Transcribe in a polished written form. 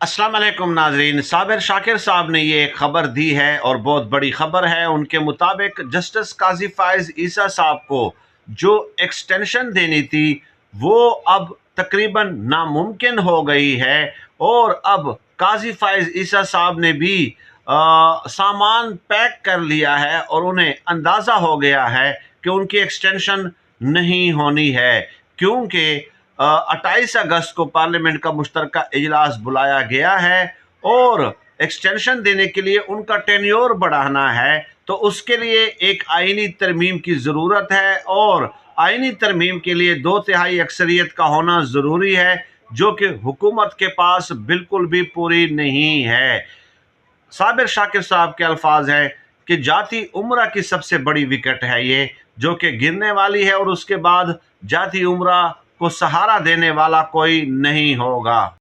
अस्सलाम वालेकुम नाजरीन। साबिर शाकिर साहब ने ये एक खबर दी है और बहुत बड़ी खबर है। उनके मुताबिक जस्टिस काजी फाइज ईसा साहब को जो एक्सटेंशन देनी थी वो अब तकरीबन नामुमकिन हो गई है और अब काजी फाइज ईसा साहब ने भी सामान पैक कर लिया है और उन्हें अंदाज़ा हो गया है कि उनकी एक्सटेंशन नहीं होनी है, क्योंकि 28 अगस्त को पार्लियामेंट का मुश्तरका इजलास बुलाया गया है और एक्सटेंशन देने के लिए उनका टेन्योर बढ़ाना है, तो उसके लिए एक आईनी तरमीम की ज़रूरत है और आईनी तरमीम के लिए 2/3 अक्सरियत का होना ज़रूरी है, जो कि हुकूमत के पास बिल्कुल भी पूरी नहीं है। साबिर शाकिर साहब के अल्फाज हैं कि जाती उम्रा की सबसे बड़ी विकेट है ये, जो कि गिरने वाली है और उसके बाद जाती उम्रा को सहारा देने वाला कोई नहीं होगा।